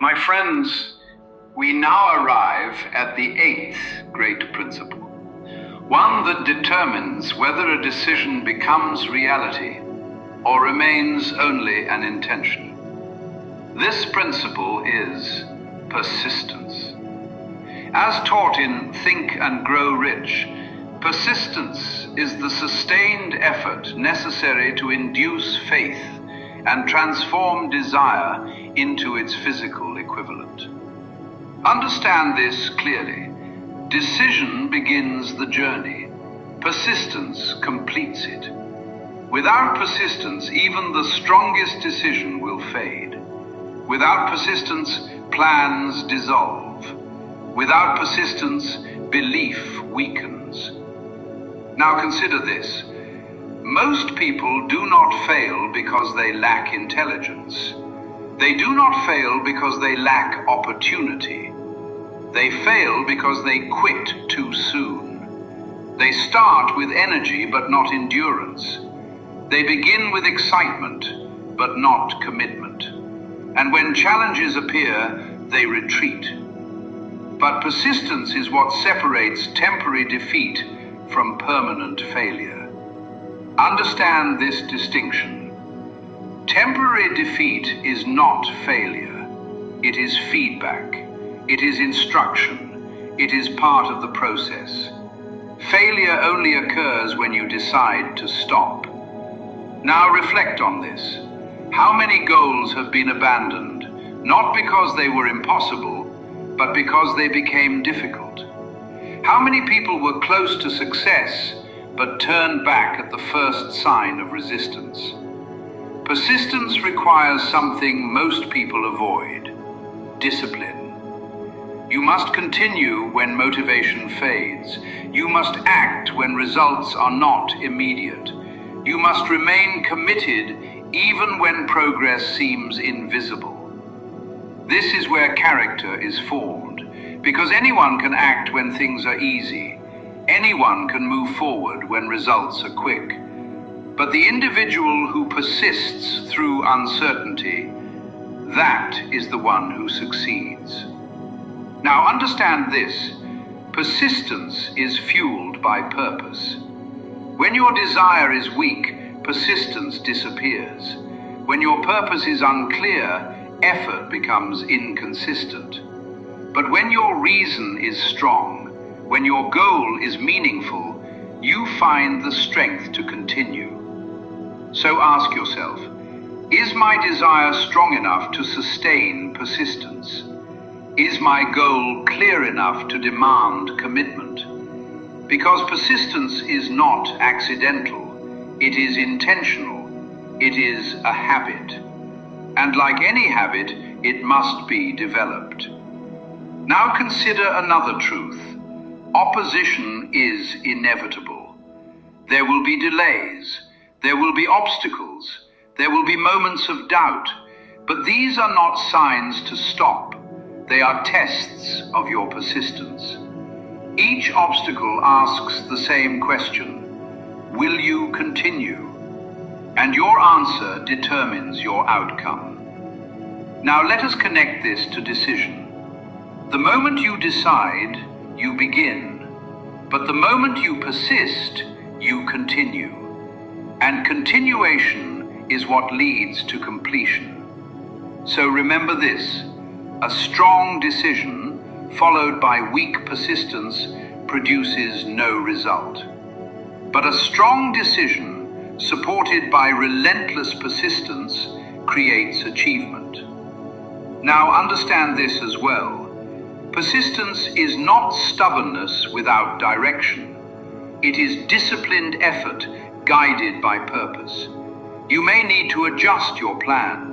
My friends, we now arrive at the eighth great principle, one that determines whether a decision becomes reality or remains only an intention. This principle is persistence. As taught in Think and Grow Rich, persistence is the sustained effort necessary to induce faith and transform desire into its physical equivalent. Understand this clearly. Decision begins the journey. Persistence completes it. Without persistence, even the strongest decision will fade. Without persistence, plans dissolve. Without persistence, belief weakens. Now consider this. Most people do not fail because they lack intelligence. They do not fail because they lack opportunity. They fail because they quit too soon. They start with energy but not endurance. They begin with excitement but not commitment. And when challenges appear, they retreat. But persistence is what separates temporary defeat from permanent failure. Understand this distinction. Temporary defeat is not failure. It is feedback. It is instruction. It is part of the process. Failure only occurs when you decide to stop. Now reflect on this. How many goals have been abandoned, not because they were impossible, but because they became difficult? How many people were close to success, but turned back at the first sign of resistance? Persistence requires something most people avoid: discipline. You must continue when motivation fades. You must act when results are not immediate. You must remain committed even when progress seems invisible. This is where character is formed, because anyone can act when things are easy. Anyone can move forward when results are quick. But the individual who persists through uncertainty, that is the one who succeeds. Now understand this. Persistence is fueled by purpose. When your desire is weak, persistence disappears. When your purpose is unclear, effort becomes inconsistent. But when your reason is strong, when your goal is meaningful, you find the strength to continue. So ask yourself, is my desire strong enough to sustain persistence? Is my goal clear enough to demand commitment? Because persistence is not accidental, it is intentional, it is a habit. And like any habit, it must be developed. Now consider another truth. Opposition is inevitable. There will be delays, there will be obstacles, there will be moments of doubt, but these are not signs to stop. They are tests of your persistence. Each obstacle asks the same question: will you continue? And your answer determines your outcome. Now let us connect this to decision. The moment you decide, you begin. But the moment you persist, you continue. And continuation is what leads to completion. So remember this: a strong decision followed by weak persistence produces no result. But a strong decision supported by relentless persistence creates achievement. Now understand this as well. Persistence is not stubbornness without direction. It is disciplined effort guided by purpose. You may need to adjust your plan.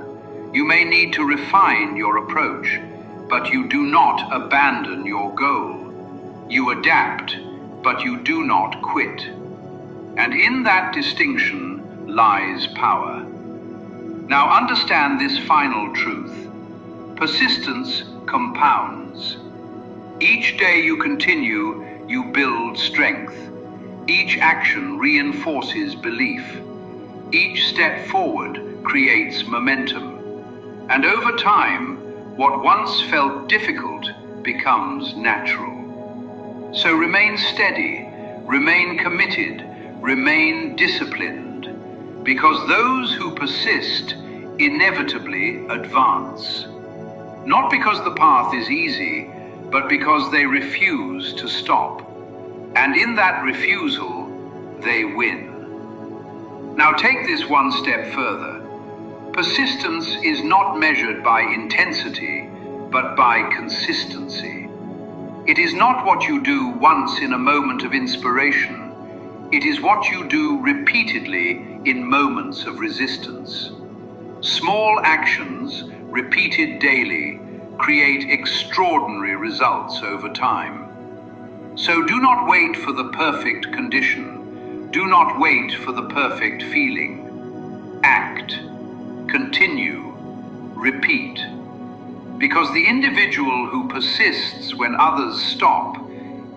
You may need to refine your approach, but you do not abandon your goal. You adapt, but you do not quit. And in that distinction lies power. Now understand this final truth. Persistence compounds. Each day you continue, you build strength. Each action reinforces belief. Each step forward creates momentum. And over time, What once felt difficult becomes natural. So remain steady, remain committed, remain disciplined, because those who persist inevitably advance. Not because the path is easy, but because they refuse to stop. And in that refusal, they win. Now take this one step further. Persistence is not measured by intensity, but by consistency. It is not what you do once in a moment of inspiration. It is what you do repeatedly in moments of resistance. Small actions, repeated daily, create extraordinary results over time. So do not wait for the perfect condition. Do not wait for the perfect feeling. Act, continue, repeat. Because the individual who persists when others stop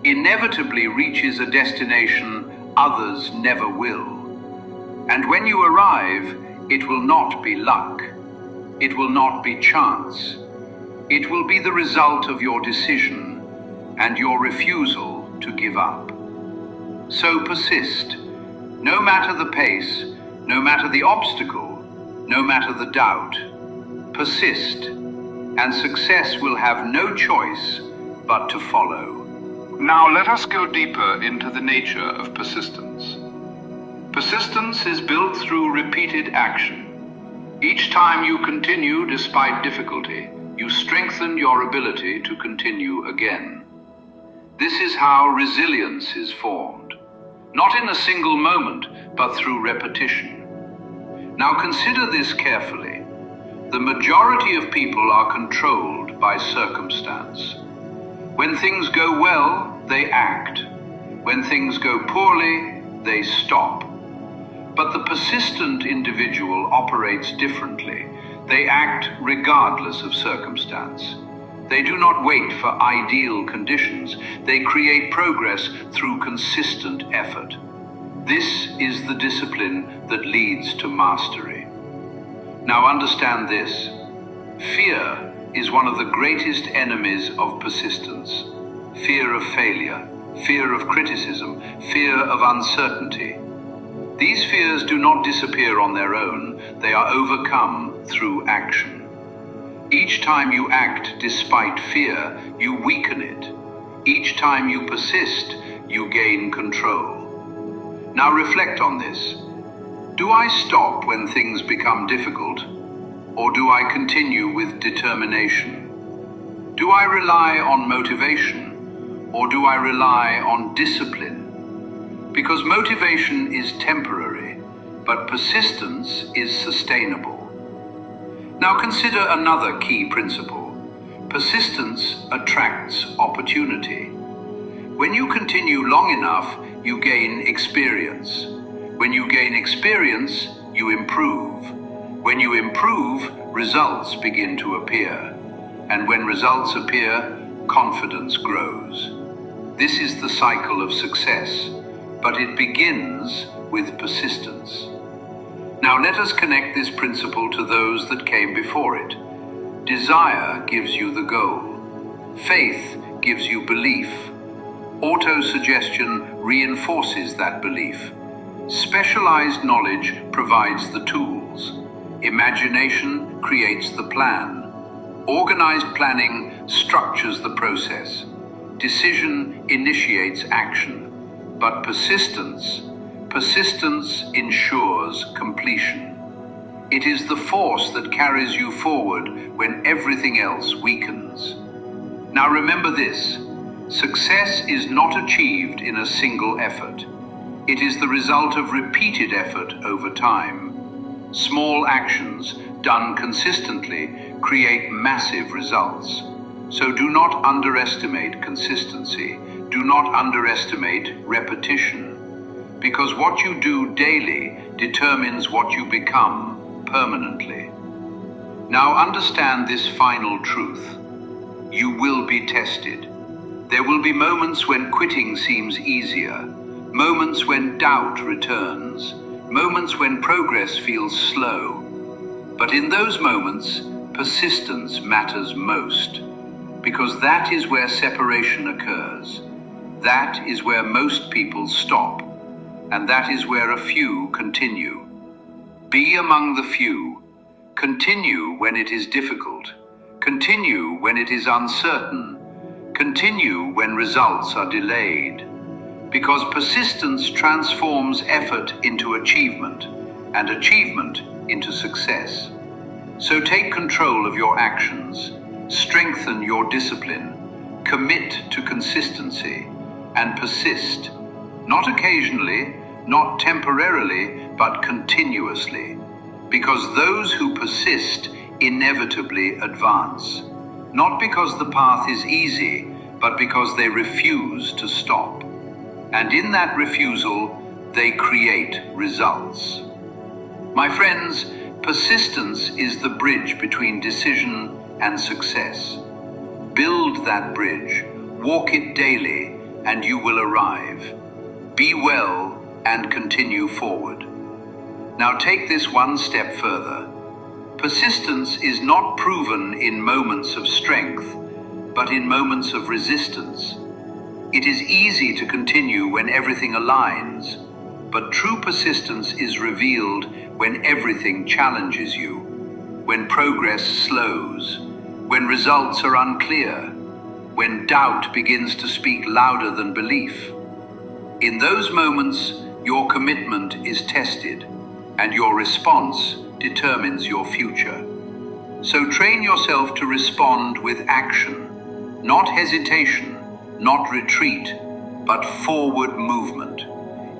inevitably reaches a destination others never will. And when you arrive, it will not be luck. It will not be chance. It will be the result of your decision and your refusal to give up. So persist, no matter the pace, no matter the obstacle, no matter the doubt. Persist, and success will have no choice but to follow. Now let us go deeper into the nature of persistence. Persistence is built through repeated action. Each time you continue despite difficulty, you strengthen your ability to continue again. This is how resilience is formed, not in a single moment, but through repetition. Now consider this carefully. The majority of people are controlled by circumstance. When things go well, they act. When things go poorly, they stop. But the persistent individual operates differently. They act regardless of circumstance. They do not wait for ideal conditions. They create progress through consistent effort. This is the discipline that leads to mastery. Now understand this. Fear is one of the greatest enemies of persistence. Fear of failure, fear of criticism, fear of uncertainty. These fears do not disappear on their own. They are overcome through action. Each time you act despite fear, you weaken it. Each time you persist, you gain control. Now reflect on this. Do I stop when things become difficult? Or do I continue with determination? Do I rely on motivation? Or do I rely on discipline? Because motivation is temporary, but persistence is sustainable. Now consider another key principle. Persistence attracts opportunity. When you continue long enough, you gain experience. When you gain experience, you improve. When you improve, results begin to appear. And when results appear, confidence grows. This is the cycle of success, but it begins with persistence. Now let us connect this principle to those that came before it. Desire gives you the goal. Faith gives you belief. Auto-suggestion reinforces that belief. Specialized knowledge provides the tools. Imagination creates the plan. Organized planning structures the process. Decision initiates action. But persistence ensures completion. It is the force that carries you forward when everything else weakens. Now remember this. Success is not achieved in a single effort. It is the result of repeated effort over time. Small actions done consistently create massive results. So do not underestimate consistency. Do not underestimate repetition. Because what you do daily determines what you become permanently. Now understand this final truth. You will be tested. There will be moments when quitting seems easier, moments when doubt returns, moments when progress feels slow. But in those moments, persistence matters most, because that is where separation occurs. That is where most people stop, and that is where a few continue. Be among the few. Continue when it is difficult. Continue when it is uncertain. Continue when results are delayed. Because persistence transforms effort into achievement, and achievement into success. So take control of your actions, strengthen your discipline, commit to consistency, and persist. Not occasionally, not temporarily, but continuously. Because those who persist inevitably advance. Not because the path is easy, but because they refuse to stop. And in that refusal, they create results. My friends, persistence is the bridge between decision and success. Build that bridge, walk it daily, and you will arrive. Be well and continue forward. Now take this one step further. Persistence is not proven in moments of strength, but in moments of resistance. It is easy to continue when everything aligns, but true persistence is revealed when everything challenges you, when progress slows, when results are unclear, when doubt begins to speak louder than belief. In those moments, your commitment is tested, and your response determines your future. So train yourself to respond with action, not hesitation, not retreat, but forward movement.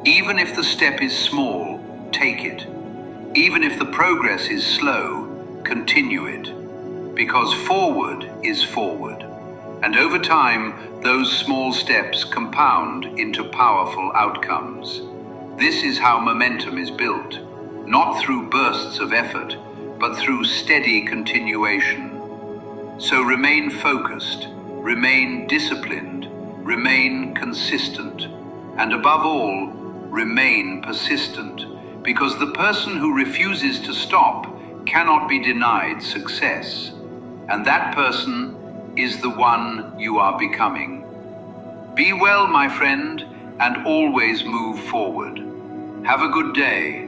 Even if the step is small, take it. Even if the progress is slow, continue it. Because forward is forward. And over time, those small steps compound into powerful outcomes. This is how momentum is built, not through bursts of effort, but through steady continuation. So remain focused, remain disciplined, remain consistent, and above all, remain persistent, because the person who refuses to stop cannot be denied success, and that person is the one you are becoming. Be well, my friend, and always move forward. Have a good day.